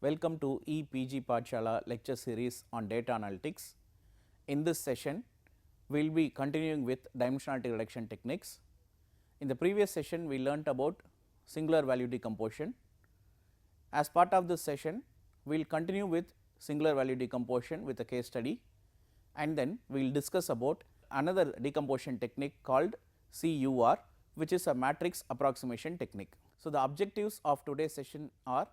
Welcome to ePG Pathshala lecture series on data analytics. In this session, we will be continuing with dimensionality reduction techniques. In the previous session, we learnt about singular value decomposition. As part of this session, we will continue with singular value decomposition with a case study, and then we will discuss about another decomposition technique called CUR, which is a matrix approximation technique. So, the objectives of today's session are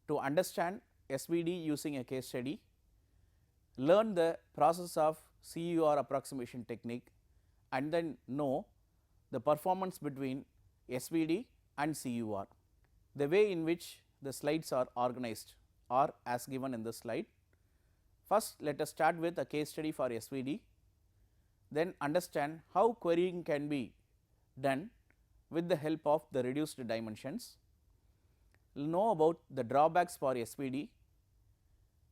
to understand SVD using a case study, learn the process of CUR approximation technique, and then know the performance between SVD and CUR. The way in which the slides are organized are as given in the slide. First, let us start with a case study for SVD, then understand how querying can be done with the help of the reduced dimensions, know about the drawbacks for SVD,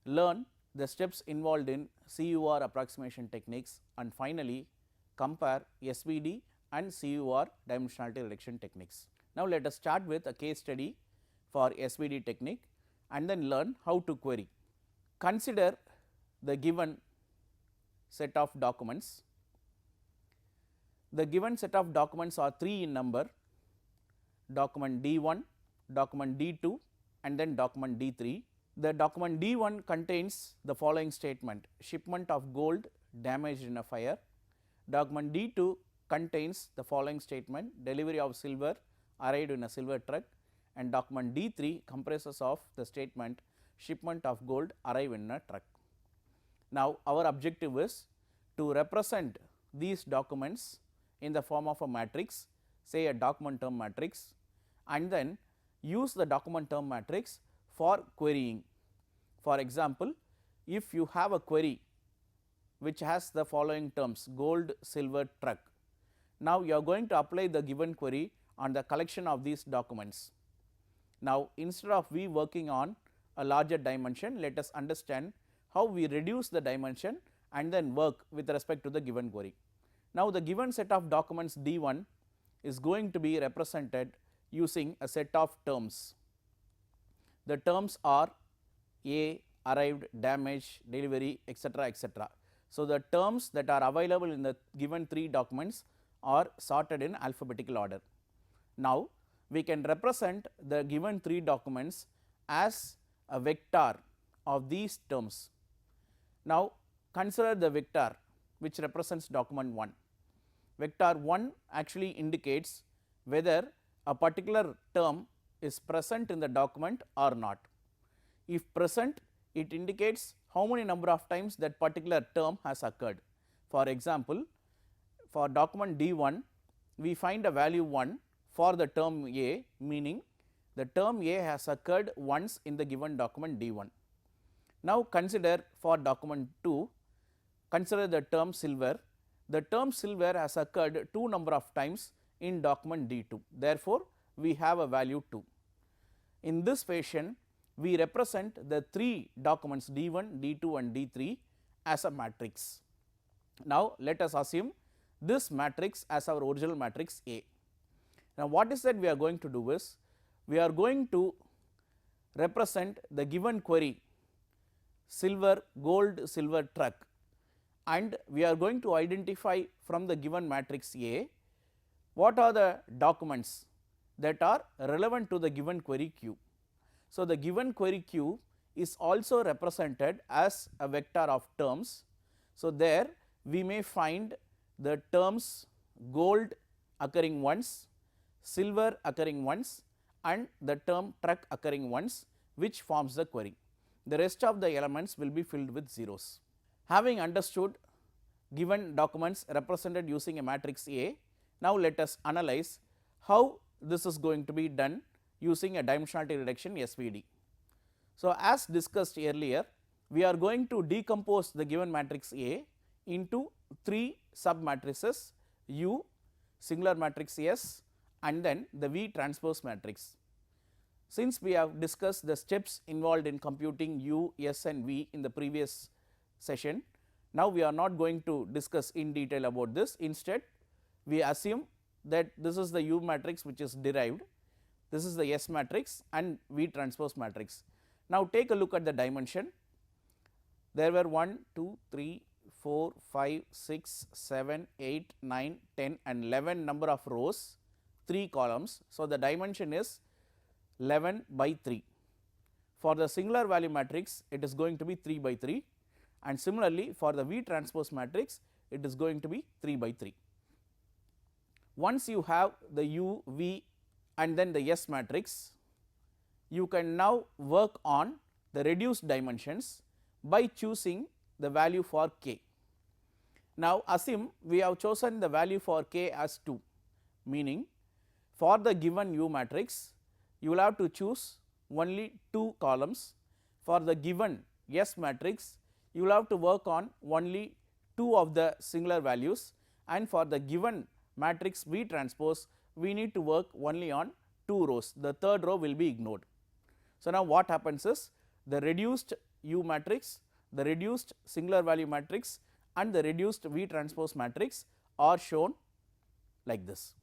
learn the steps involved in CUR approximation techniques, and finally compare SVD and CUR dimensionality reduction techniques. Now, let us start with a case study for SVD technique and then learn how to query. Consider the given set of documents. The given set of documents are 3 in number: document D1, document D2 and then document D3. The document D1 contains the following statement: shipment of gold damaged in a fire. Document D2 contains the following statement: delivery of silver arrived in a silver truck, and document D3 comprises of the statement: shipment of gold arrived in a truck. Now, our objective is to represent these documents in the form of a matrix, say a document term matrix, and then use the document term matrix for querying. For example, if you have a query which has the following terms: gold, silver, truck. Now, you are going to apply the given query on the collection of these documents. Now, instead of we working on a larger dimension, let us understand how we reduce the dimension and then work with respect to the given query. Now, the given set of documents D1 is going to be represented using a set of terms. The terms are A, arrived, damage, delivery, etc., etc. So, the terms that are available in the given 3 documents are sorted in alphabetical order. Now, we can represent the given 3 documents as a vector of these terms. Now, consider the vector which represents document 1. Vector 1 actually indicates whether a particular term is present in the document or not. If present, it indicates how many number of times that particular term has occurred. For example, for document D1, we find a value 1 for the term A, meaning the term A has occurred once in the given document D1. Now, consider for document 2, consider the term silver. The term silver has occurred 2 number of times in document D2. Therefore, we have a value 2. In this fashion, we represent the 3 documents D1, D2 and D3 as a matrix. Now, let us assume this matrix as our original matrix A. Now, what is that we are going to do is, we are going to represent the given query silver, gold, silver, truck, and we are going to identify from the given matrix A what are the documents that are relevant to the given query Q. So, the given query Q is also represented as a vector of terms. So, there we may find the terms gold occurring once, silver occurring once and the term truck occurring once, which forms the query. The rest of the elements will be filled with zeros. Having understood given documents represented using a matrix A, now let us analyze how this is going to be done using a dimensionality reduction SVD. So, as discussed earlier, we are going to decompose the given matrix A into 3 sub matrices U, singular matrix S and then the V transpose matrix. Since we have discussed the steps involved in computing U, S and V in the previous session, now we are not going to discuss in detail about this. Instead, we assume that this is the U matrix which is derived, this is the S matrix and V transpose matrix. Now, take a look at the dimension. There were 1, 2, 3, 4, 5, 6, 7, 8, 9, 10 and 11 number of rows, 3 columns. So, the dimension is 11 by 3. For the singular value matrix, it is going to be 3 by 3, and similarly for the V transpose matrix, it is going to be 3 by 3. Once you have the U, V and then the S matrix, you can now work on the reduced dimensions by choosing the value for k. Now, assume we have chosen the value for k as 2, meaning for the given U matrix, you will have to choose only 2 columns. For the given S matrix, you will have to work on only 2 of the singular values, and for the given matrix V transpose, we need to work only on 2 rows, the third row will be ignored. So, now what happens is the reduced U matrix, the reduced singular value matrix and the reduced V transpose matrix are shown like this.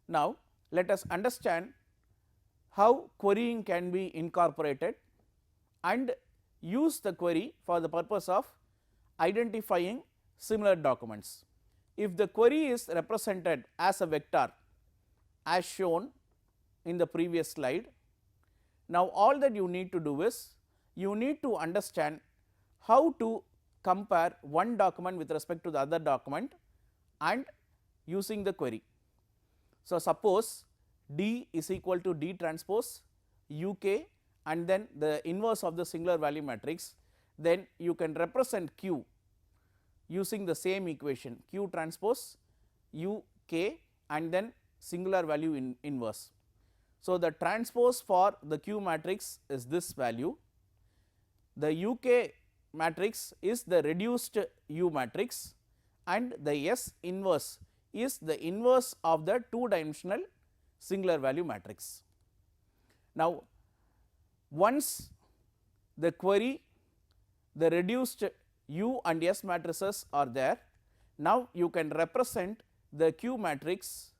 Now, let us understand how querying can be incorporated and use the query for the purpose of identifying similar documents. If the query is represented as a vector as shown in the previous slide, now all that you need to do is you need to understand how to compare one document with respect to the other document and using the query. So, suppose D is equal to D transpose UK and then the inverse of the singular value matrix, then you can represent Q using the same equation Q transpose UK and then singular value inverse. So, the transpose for the Q matrix is this value, the UK matrix is the reduced U matrix and the S inverse is the inverse of the 2 dimensional singular value matrix. Now, once the query, the reduced U and S matrices are there, now you can represent the Q matrix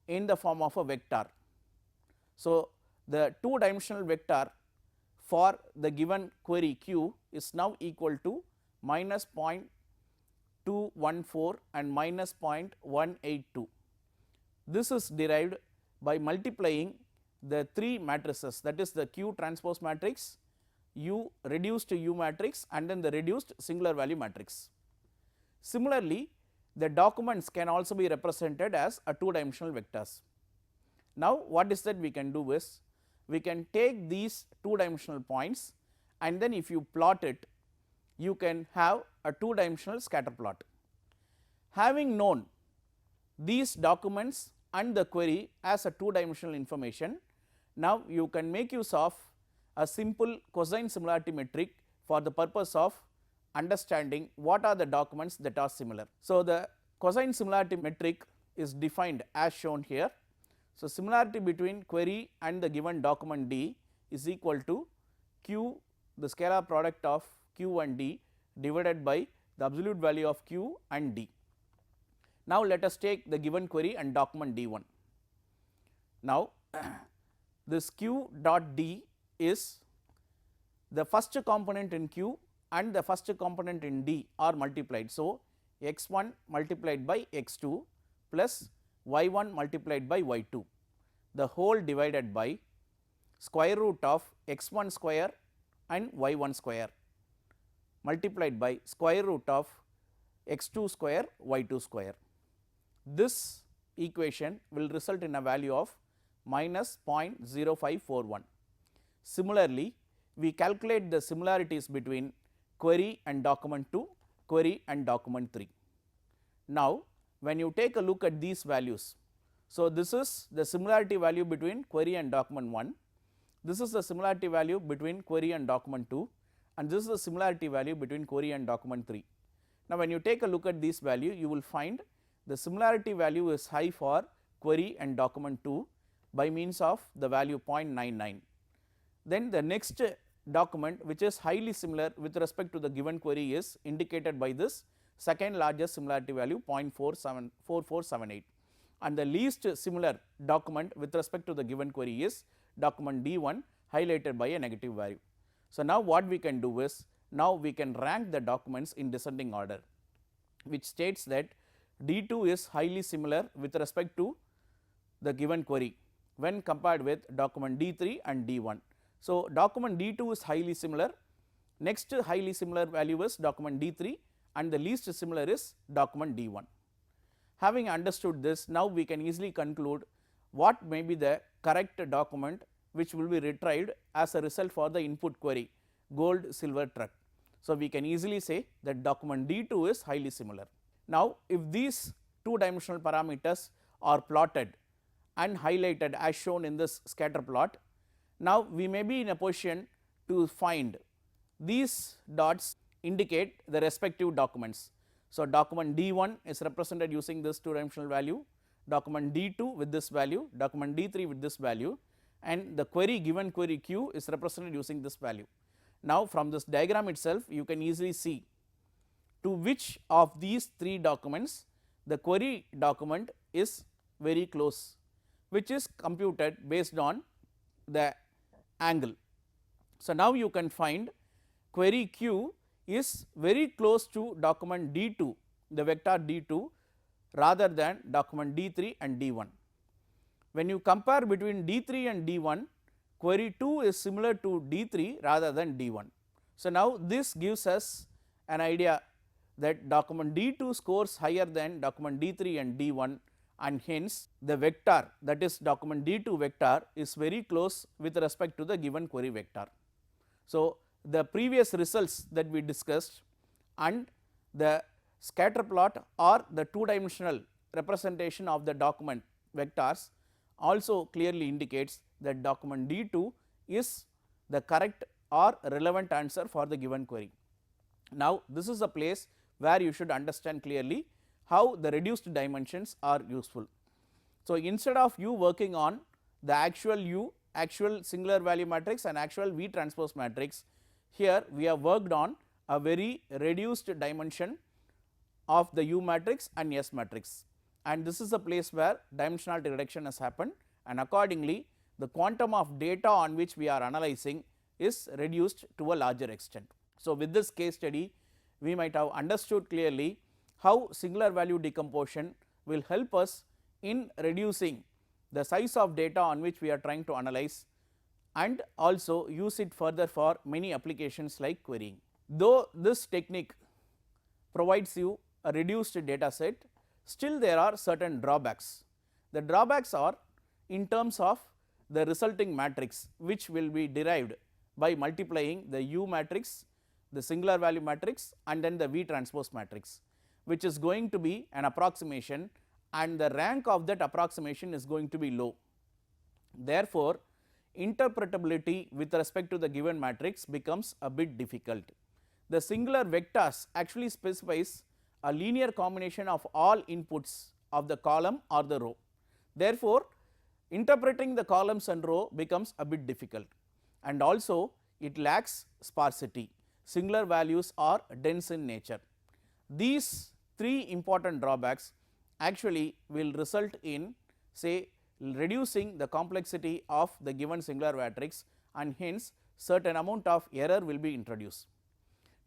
in the form of a vector. So, the 2 dimensional vector for the given query Q is now equal to minus 0.214 and minus 0.182. This is derived by multiplying the 3 matrices, that is the Q transpose matrix, U reduced U matrix and then the reduced singular value matrix. Similarly, the documents can also be represented as a 2 dimensional vectors. Now, what is that we can do is we can take these 2 dimensional points and then if you plot it, you can have a 2 dimensional scatter plot. Having known these documents and the query as a 2 dimensional information, now you can make use of a simple cosine similarity metric for the purpose of understanding what are the documents that are similar. So, the cosine similarity metric is defined as shown here. So, similarity between query and the given document D is equal to Q, the scalar product of Q and D divided by the absolute value of Q and D. Now, let us take the given query and document D1. Now, this Q dot D is the first component in Q and the first component in D are multiplied. So, x1 multiplied by x2 plus y1 multiplied by y2, the whole divided by square root of x1 square and y1 square multiplied by square root of x2 square y2 square. This equation will result in a value of minus 0.0541. Similarly, we calculate the similarities between query and document 2, query and document 3. Now, when you take a look at these values, so this is the similarity value between query and document 1, this is the similarity value between query and document 2 and this is the similarity value between query and document 3. Now, when you take a look at this value, you will find the similarity value is high for query and document 2 by means of the value 0.99. Then the next document which is highly similar with respect to the given query is indicated by this second largest similarity value 0.4478, and the least similar document with respect to the given query is document D1 highlighted by a negative value. So, now what we can do is, now we can rank the documents in descending order, which states that D2 is highly similar with respect to the given query when compared with document D3 and D1. So, document D2 is highly similar, next highly similar value is document D3 and the least similar is document D1. Having understood this, now we can easily conclude what may be the correct document which will be retrieved as a result for the input query gold, silver, truck. So, we can easily say that document D2 is highly similar. Now, if these two dimensional parameters are plotted and highlighted as shown in this scatter plot, now we may be in a position to find these dots indicate the respective documents. So, document D1 is represented using this two dimensional value, document D2 with this value, document D3 with this value, and the query given query Q is represented using this value. Now, from this diagram itself you can easily see to which of these three documents the query document is very close, which is computed based on the angle. So, now you can find query Q is very close to document D2, the vector D2 rather than document D3 and D1. When you compare between D3 and D1, query 2 is similar to D3 rather than D1. So, now this gives us an idea that document D2 scores higher than document D3 and D1, and hence the vector, that is document D2 vector, is very close with respect to the given query vector. So, the previous results that we discussed and the scatter plot or the two dimensional representation of the document vectors also clearly indicates that document D2 is the correct or relevant answer for the given query. Now, this is a place where you should understand clearly how the reduced dimensions are useful. So, instead of you working on the actual U, actual singular value matrix and actual V transpose matrix, here we have worked on a very reduced dimension of the U matrix and S matrix, and this is a place where dimensionality reduction has happened, and accordingly the quantum of data on which we are analyzing is reduced to a larger extent. So, with this case study we might have understood clearly how singular value decomposition will help us in reducing the size of data on which we are trying to analyze, and also use it further for many applications like querying. Though this technique provides you a reduced data set, still there are certain drawbacks. The drawbacks are in terms of the resulting matrix, which will be derived by multiplying the U matrix, the singular value matrix and then the V transpose matrix, which is going to be an approximation, and the rank of that approximation is going to be low. Therefore, interpretability with respect to the given matrix becomes a bit difficult. The singular vectors actually specifies a linear combination of all inputs of the column or the row. Therefore, interpreting the columns and row becomes a bit difficult, and also it lacks sparsity. Singular values are dense in nature. These three important drawbacks actually will result in, say, reducing the complexity of the given singular matrix, and hence certain amount of error will be introduced.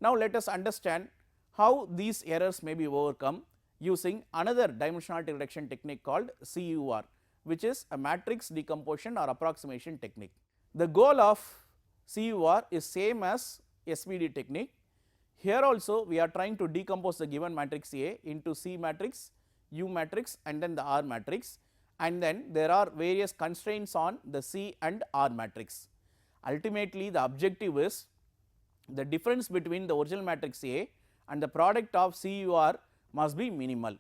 Now, let us understand how these errors may be overcome using another dimensionality reduction technique called CUR, which is a matrix decomposition or approximation technique. The goal of CUR is same as SVD technique. Here also we are trying to decompose the given matrix A into C matrix, U matrix and then the R matrix, and then there are various constraints on the C and R matrix. Ultimately, the objective is the difference between the original matrix A and the product of CUR must be minimal.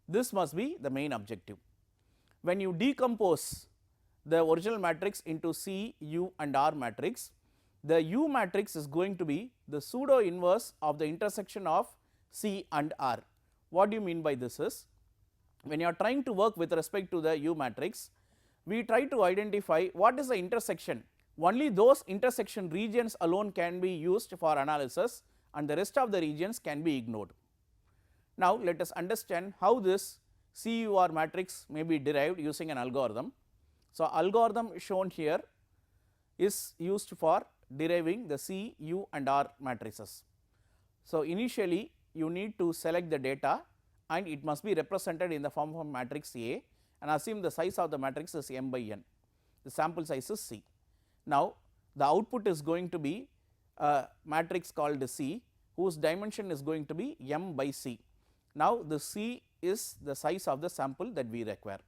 This must be the main objective. When you decompose the original matrix into C, U and R matrix, the U matrix is going to be the pseudo inverse of the intersection of C and R. What do you mean by this is, when you are trying to work with respect to the U matrix, we try to identify what is the intersection. Only those intersection regions alone can be used for analysis, and the rest of the regions can be ignored. Now, let us understand how this CUR matrix may be derived using an algorithm. So, algorithm shown here is used for deriving the C, U and R matrices. So, initially you need to select the data and it must be represented in the form of matrix A, and assume the size of the matrix is m by n, the sample size is C. Now, the output is going to be a matrix called C, whose dimension is going to be m by C. Now, the C is the size of the sample that we require.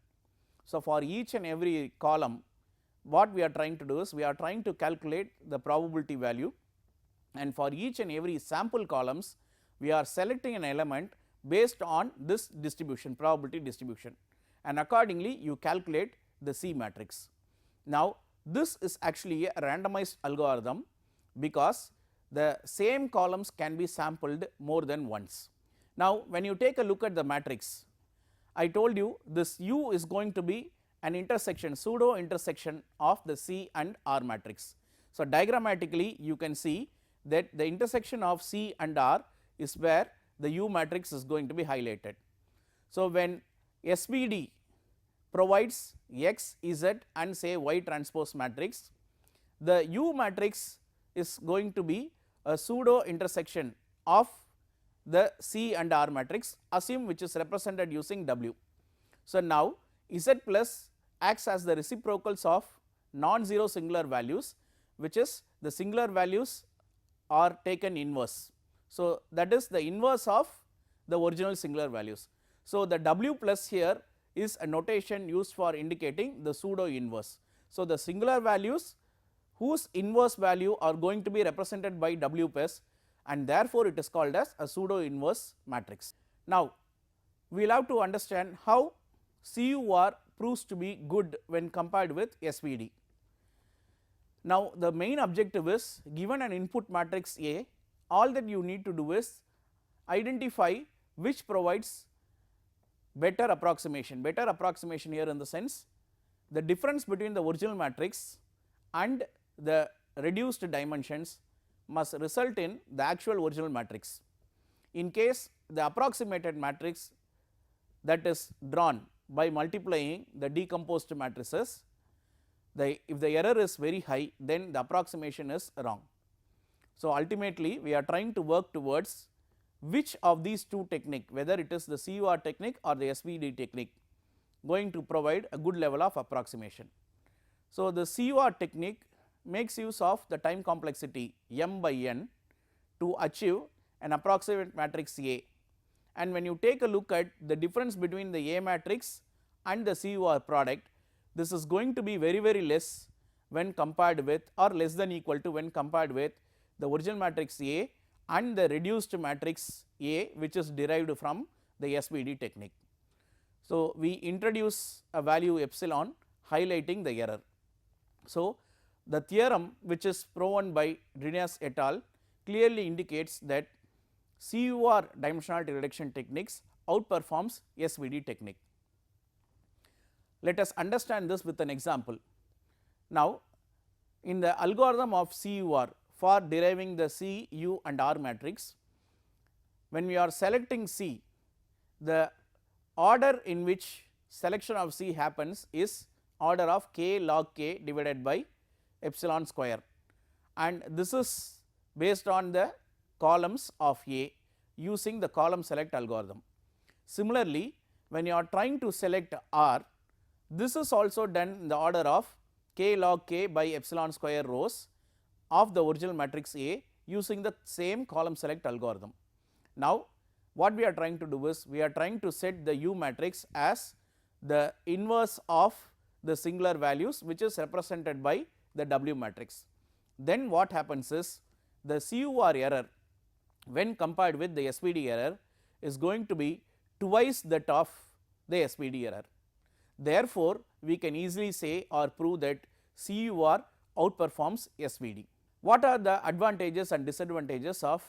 So, for each and every column, what we are trying to do is we are trying to calculate the probability value, and for each and every sample columns we are selecting an element based on this distribution, probability distribution, and accordingly you calculate the C matrix. Now, this is actually a randomized algorithm, because the same columns can be sampled more than once. Now, when you take a look at the matrix, I told you this U is going to be an intersection, pseudo intersection of the C and R matrix. So, diagrammatically you can see that the intersection of C and R is where the U matrix is going to be highlighted. So, when SVD provides X, Z and say Y transpose matrix, the U matrix is going to be a pseudo intersection of the C and R matrix, assume which is represented using W. So, now Z plus acts as the reciprocals of non-zero singular values, which is the singular values are taken inverse. So, that is the inverse of the original singular values. So, the W plus here is a notation used for indicating the pseudo inverse. So, the singular values whose inverse value are going to be represented by W plus, and therefore, it is called as a pseudo inverse matrix. Now, we will have to understand how CUR proves to be good when compared with SVD. Now, the main objective is, given an input matrix A, all that you need to do is identify which provides better approximation. Better approximation here in the sense, the difference between the original matrix and the reduced dimensions must result in the actual original matrix. In case the approximated matrix that is drawn by multiplying the decomposed matrices, if the error is very high, then the approximation is wrong. So, ultimately we are trying to work towards which of these two technique, whether it is the CUR technique or the SVD technique, going to provide a good level of approximation. So, the CUR technique makes use of the time complexity m by n to achieve an approximate matrix A, and when you take a look at the difference between the A matrix and the CUR product, this is going to be very less when compared with, or less than equal to when compared with the original matrix A and the reduced matrix A, which is derived from the SVD technique. So, we introduce a value epsilon highlighting the error. So, the theorem which is proven by Drinas et al. Clearly indicates that CUR dimensionality reduction techniques outperforms SVD technique. Let us understand this with an example. Now, in the algorithm of CUR for deriving the C, U and R matrix, when we are selecting C, the order in which selection of C happens is order of k log k divided by epsilon square, and this is based on the columns of A using the column select algorithm. Similarly, when you are trying to select R, this is also done in the order of k log k by epsilon square rows of the original matrix A using the same column select algorithm. Now, what we are trying to do is we are trying to set the U matrix as the inverse of the singular values, which is represented by the W matrix. Then what happens is the CUR error when compared with the SVD error is going to be twice that of the SVD error. Therefore, we can easily say or prove that CUR outperforms SVD. What are the advantages and disadvantages of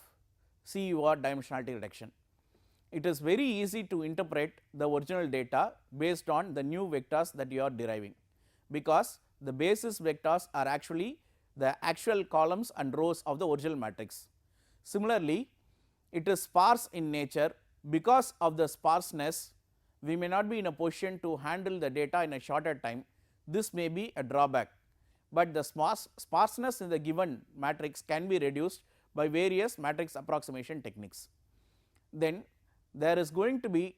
CUR dimensionality reduction? It is very easy to interpret the original data based on the new vectors that you are deriving, because the basis vectors are actually the actual columns and rows of the original matrix. Similarly, it is sparse in nature. Because of the sparseness, we may not be in a position to handle the data in a shorter time. This may be a drawback, but the sparseness in the given matrix can be reduced by various matrix approximation techniques. Then there is going to be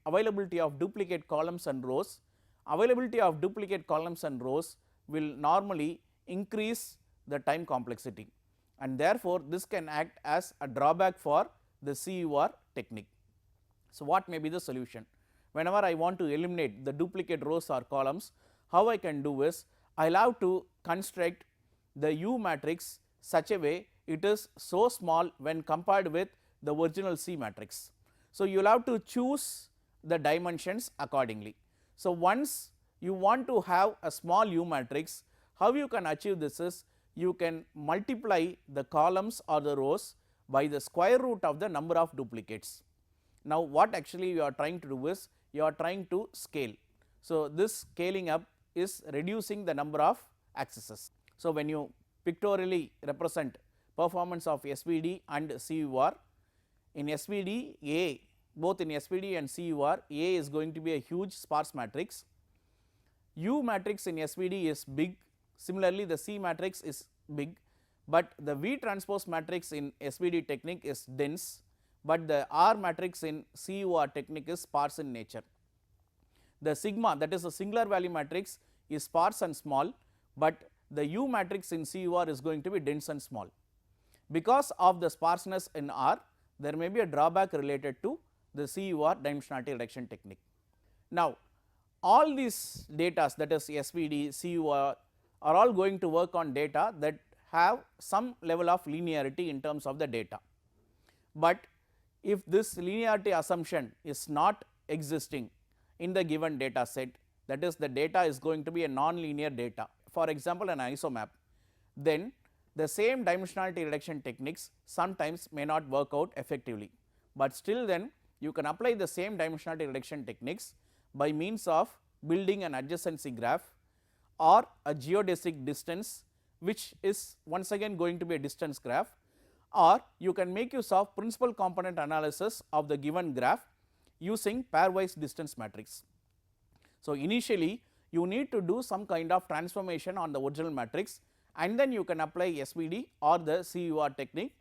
availability of duplicate columns and rows. Availability of duplicate columns and rows will normally increase the time complexity, and therefore, this can act as a drawback for the CUR technique. So, what may be the solution? Whenever I want to eliminate the duplicate rows or columns, how I can do is I will have to construct the U matrix such a way it is so small when compared with the original C matrix. So, you will have to choose the dimensions accordingly. So, once you want to have a small U matrix, how you can achieve this is you can multiply the columns or the rows by the square root of the number of duplicates. Now, what actually you are trying to do is you are trying to scale. So, this scaling up is reducing the number of accesses. So, when you pictorially represent performance of SVD and CUR, in SVD A, both in SVD and CUR, A is going to be a huge sparse matrix, U matrix in SVD is big, similarly the C matrix is big, but the V transpose matrix in SVD technique is dense, but the R matrix in CUR technique is sparse in nature. The sigma, that is a singular value matrix, is sparse and small, but the U matrix in CUR is going to be dense and small. Because of the sparseness in R, there may be a drawback related to the CUR dimensionality reduction technique. Now, all these data, that is SVD, CUR, are all going to work on data that have some level of linearity in terms of the data. But if this linearity assumption is not existing in the given data set, that is the data is going to be a non-linear data, for example an isomap, then the same dimensionality reduction techniques sometimes may not work out effectively, but still then you can apply the same dimensionality reduction techniques by means of building an adjacency graph or a geodesic distance, which is once again going to be a distance graph, or you can make use of principal component analysis of the given graph using pairwise distance matrix. So, initially you need to do some kind of transformation on the original matrix, and then you can apply SVD or the CUR technique,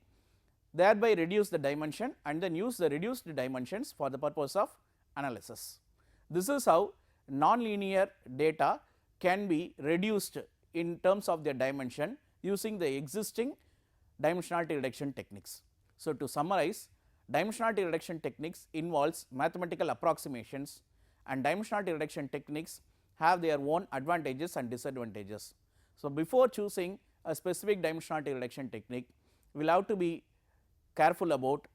thereby reduce the dimension and then use the reduced dimensions for the purpose of analysis. This is how nonlinear data can be reduced in terms of their dimension using the existing dimensionality reduction techniques. So, to summarize, dimensionality reduction techniques involves mathematical approximations, and dimensionality reduction techniques have their own advantages and disadvantages. So, before choosing a specific dimensionality reduction technique, we will have to be careful about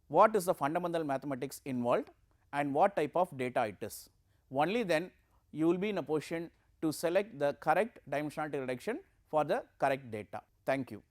what is the fundamental mathematics involved and what type of data it is. Only then you will be in a position to select the correct dimensionality reduction for the correct data. Thank you.